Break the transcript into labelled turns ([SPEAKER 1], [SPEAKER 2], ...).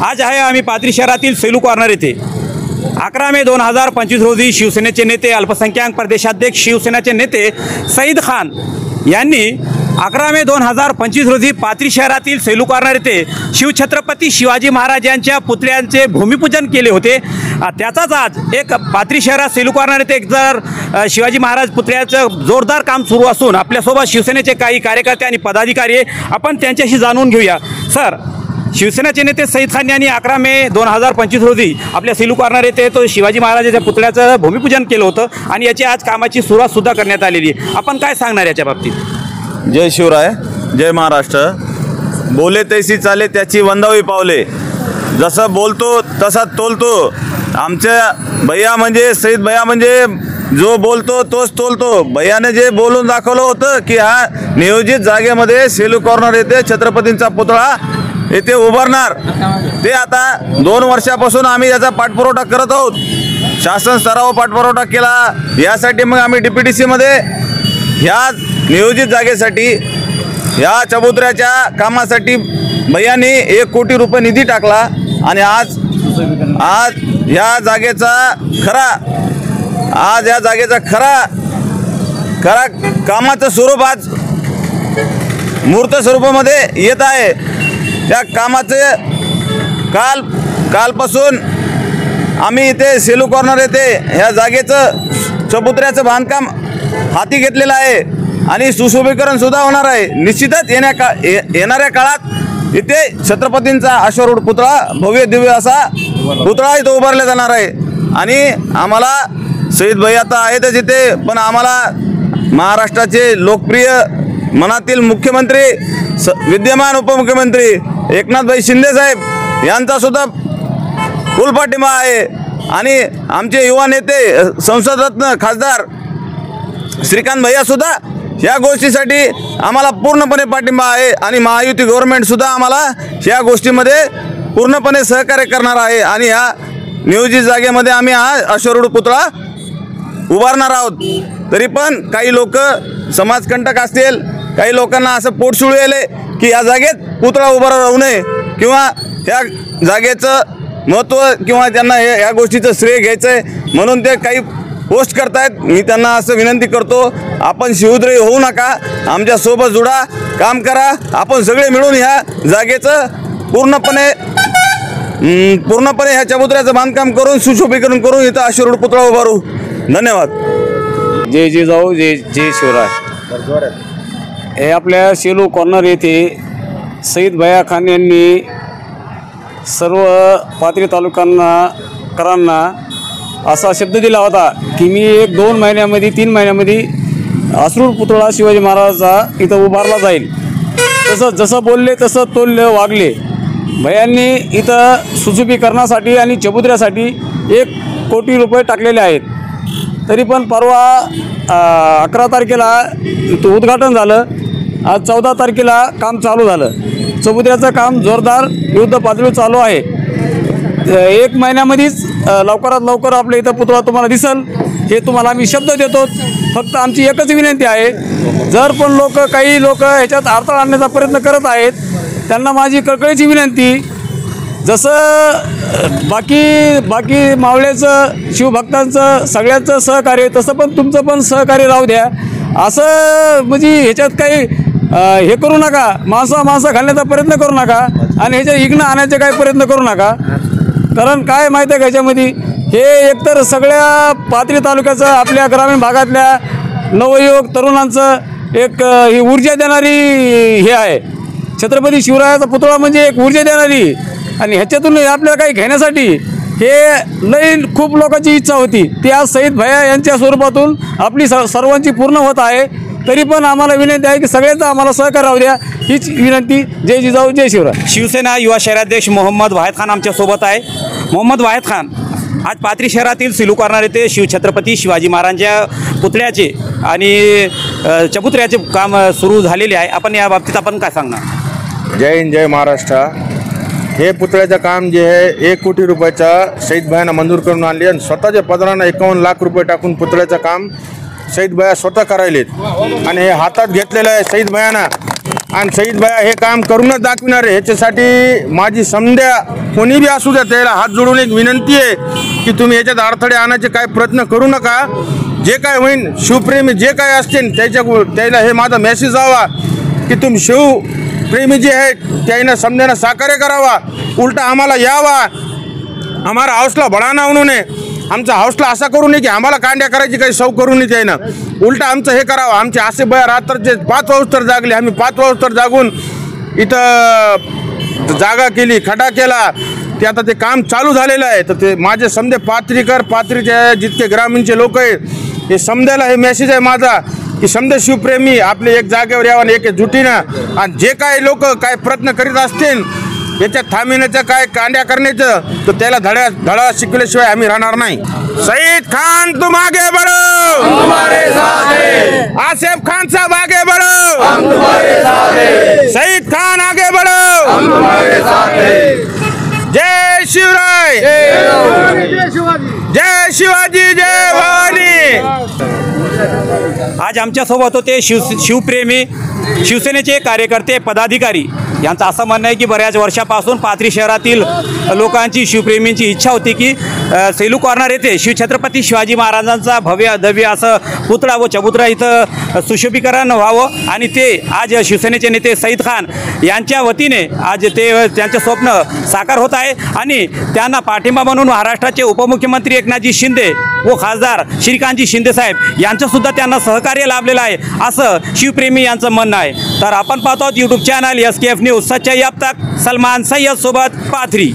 [SPEAKER 1] आज आहे आम्ही पाथरी शहरातील सेलू कॉर्नर येथे 11 मे 2025 रोजी शिवसेनेचे नेते अल्पसंख्याक प्रदेशाध्यक्ष शिवसेनेचे नेते सईद खान यांनी 11 मे 2025 रोजी पाथरी शहरातील सेलू कॉर्नर येथे शिवछत्रपती शिवाजी महाराज यांच्या पुतळ्यांचे भूमिपूजन केले होते। त्याचाच आज एक पाथरी शहरात सेलू कॉर्नर येथे एक शिवाजी महाराज पुतळ्याचं जोरदार काम सुरू असून आपल्यासोबत शिवसेनेचे काही कार्यकर्ते आणि पदाधिकारी आपण त्यांच्याशी जाणून घेऊया। सर, शिवसेनेचे नेते सईद खान यांनी 11 मे 2025 रोजी आपल्या सेलू कॉर्नर येथे तो शिवाजी महाराजांच्या पुतळ्याचं भूमिपूजन केलं होतं आणि याची आज कामाची सुरुवात सुद्धा करण्यात आलेली आहे। आपण काय सांगणार याच्या बाबतीत?
[SPEAKER 2] जय शिवराय, जय महाराष्ट्र। बोले तैसी चाले त्याची वंदावी पावले, जसं बोलतो तसा तोलतो। आमच्या भैया म्हणजे सईद भैया म्हणजे जो बोलतो तोच तोलतो। भैयाने जे बोलून दाखवलं होतं की हा नियोजित जागेमध्ये सेलू कॉर्नर येथे छत्रपतींचा पुतळा येथे उभारणार, ते आता 2 वर्षापासून आम्ही याचा पाठपुरावा करत आहोत। शासन स्तरावर पाठपुरावा केला, यासाठी मग आम्ही DPTC मध्ये ह्या नियोजित जागेसाठी ह्या चबुतऱ्याच्या कामासाठी भैयांनी 1 कोटी रुपये निधी टाकला आणि आज ह्या जागेचा खरा कामाचं स्वरूप आज मूर्त स्वरूपामध्ये येत आहे। त्या कामाचे कालपासून आम्ही इथे सेलू कॉर्नर येथे ह्या जागेचं चबुतऱ्याचं बांधकाम हाती घेतलेलं आहे आणि सुशोभीकरण सुद्धा होणार आहे। निश्चितच येणाऱ्या काळात इथे छत्रपतींचा अश्वारूढ पुतळा भव्य दिव्य असा पुतळा इथं उभारला जाणार आहे। आणि आम्हाला सईद भैया तर आहेतच इथे, पण आम्हाला महाराष्ट्राचे लोकप्रिय मनातील मुख्यमंत्री विद्यमान उपमुख्यमंत्री एकनाथभाई शिंदे साहेब यांचा सुद्धा फुल पाठिंबा आहे आणि आमचे युवा नेते संसदरत्न खासदार श्रीकांत भैया सुद्धा या गोष्टीसाठी आम्हाला पूर्णपणे पाठिंबा आहे आणि महायुती गव्हर्नमेंट सुद्धा आम्हाला या गोष्टीमध्ये पूर्णपणे सहकार्य करणार आहे आणि या नियोजित जागेमध्ये आम्ही हा अश्वारूढ पुतळा उभारणार आहोत। तरी पण काही लोक समाजकंटक असतील, काही लोकांना असं पोटशुळ येले की या जागेत पुतळा उभा राहू नये किंवा ह्या जागेचं महत्त्व किंवा त्यांना या गोष्टीचं श्रेय घ्यायचं आहे म्हणून ते काही पोस्ट करतायत। मी त्यांना असं विनंती करतो, आपण शिवद्रोही होऊ नका, आमच्यासोबत जुडा, काम करा। आपण सगळे मिळून ह्या जागेचं पूर्णपणे ह्या चबुतऱ्याचं बांधकाम करून सुशोभीकरण करून इथं अश्वारूढ पुतळा उभारू। धन्यवाद।
[SPEAKER 3] जय जिजाऊ, जय शिवराय। हे आपल्या सेलू कॉर्नर येथे सईद भैया खान यांनी सर्व पाथरी तालुक्यांना असा शब्द दिला होता की मी 1-2 महिन्यामध्ये 3 महिन्यामध्ये अश्वारूढ पुतळा शिवाजी महाराजांचा इथं उभारला जाईल। जसं बोलले तसं तोलले वागले। भैयांनी इथं सुशोभीकरणासाठी आणि चबुतऱ्यासाठी 1 कोटी रुपये टाकलेले आहेत। तरी पण परवा 11 तारखेला इथं उद्घाटन झालं, आज 14 तारखेला काम चालू झालं। चबुतऱ्याचं काम जोरदार युद्ध पातळीवर चालू आहे। 1 महिन्यामध्येच लवकरात लवकर आपल्या इथं पुतळा तुम्हाला दिसल, हे तुम्हाला आम्ही शब्द देतो। फक्त आमची एकच विनंती आहे, जर पण काही लोक ह्याच्यात अडथळा आणण्याचा प्रयत्न करत आहेत, त्यांना माझी कळकळीची विनंती, जसं बाकी मावळ्याचं शिवभक्तांचं सगळ्यांचं सहकार्य तसं पण तुमचं पण सहकार्य राहू द्या। असं म्हणजे ह्याच्यात काही हे करू नका, माणसं घालण्याचा प्रयत्न करू नका आणि ह्याच्या इग्न आणण्याचे काही प्रयत्न करू नका। कारण काय माहिती आहे का, ह्याच्यामध्ये हे एकतर सगळ्या पाथरी तालुक्याचं आपल्या ग्रामीण भागातल्या नवयुवक तरुणांचं एक ही ऊर्जा देणारी हे आहे। छत्रपती शिवरायाचा पुतळा म्हणजे एक ऊर्जा देणारी, आणि ह्याच्यातून आपल्याला काही घेण्यासाठी हे लई खूप लोकांची इच्छा होती, ती आज सईद भैया यांच्या स्वरूपातून आपली सर्वांची पूर्ण होत आहे। तरी पण आम्हाला विनंती आहे की सगळ्यांचं आम्हाला सहकार्य राहू द्या, हीच विनंती। जय जिजाऊ, जय शिवराय।
[SPEAKER 1] शिवसेना युवा शहराध्यक्ष मोहम्मद वाहिद खान आमच्यासोबत आहे। मोहम्मद वाहिद खान, आज पाथरी शहरातील सेलू कॉर्नर येथे शिवछत्रपती शिवाजी महाराजांच्या पुतळ्याचे आणि चबुतऱ्याचे काम सुरू झालेले आहे, आपण या बाबतीत आपण काय सांगणार?
[SPEAKER 4] जय हिंद, जय महाराष्ट्र। हे पुतळ्याचं काम जे आहे 1 कोटी रुपयाचा सईद भैयानं मंजूर करून आणले आणि स्वतःच्या पदरानं 51 लाख रुपये टाकून पुतळ्याचं काम सईद भैया स्वतः करायलेत आणि हे हातात घेतलेलं आहे सईद भैयानं। आणि सईद भाया हे काम करूनच दाखविणार आहे। ह्याच्यासाठी माझी समध्या कोणी बी असू द्या त्याला हात जोडून एक विनंती आहे की तुम्ही याच्यात अडथळे आणायचे काय प्रयत्न करू नका। जे काय होईल शिवप्रेमी जे काय असतील त्याला हे माझा मेसेज जावा की तुम्ही शिवप्रेमी जे आहे त्यानं समध्यानं सहकार्य करावा, उलटा आम्हाला यावा, हमारा हौसला बढ़ाना उन्होंने, आमचा हौसला असा करू नये की आम्हाला कांड्या करायची काही सव करू नये त्यानं, उलटा आमचं हे करावं। आमचे असे बया रात्रचे 5 वाजता जागले, आम्ही 5 वाजता जागून इथं जागा केली, खडा केला, ते आता ते काम चालू झालेलं आहे। तर ते माझे समजे पात्रीचे जितके ग्रामीणचे लोक आहे हे समजायला हे मेसेज आहे माझा की समजे शिवप्रेमी आपले एक जागेवर यावं एक जुटीनं, आणि जे काय लोक काय प्रयत्न करीत असतील याच्यात थांबविण्याचं काय कांड्या करण्याचं तर त्याला धडा शिकवल्याशिवाय आम्ही राहणार नाही। सईद खान तुम आगे बढ़ो, हमारे साथ है। आसिफ खान साहब आगे बढ़ो, हम तुम्हारे साथ है। सईद खान आगे बढ़ो, हम तुम्हारे साथ है। जय शिवराय, जय शिवाजी, जय भवानी।
[SPEAKER 1] आज आमच्यासोबत होते शिवप्रेमी शिवसेनेचे कार्यकर्ते पदाधिकारी। यांचं असं म्हणणं आहे की बऱ्याच वर्षापासून पाथरी शहरातील लोकांची शिवप्रेमींची इच्छा होती की सेलू कॉर्नर येथे शिवछत्रपती शिवाजी महाराजांचा भव्य दव्य असं पुतळा व चबुतरा इथं सुशोभीकरण व्हावं, आणि ते आज शिवसेनेचे नेते सईद खान यांच्या वतीने आज ते त्यांचे स्वप्न साकार होत आहे। आणि त्यांना पाठिंबा म्हणून महाराष्ट्राचे उपमुख्यमंत्री एकनाथजी शिंदे व खासदार श्रीकांतजी शिंदे साहेब यांचंसुद्धा त्यांना सहकार्य लाभलेलं आहे असं शिवप्रेमी यांचं म्हणणं आहे। तर आपण पाहतो यूट्यूब चॅनल SKF न्यूज, सच्चाई अब तक। सलमान सय्यद सोबत पाथरी।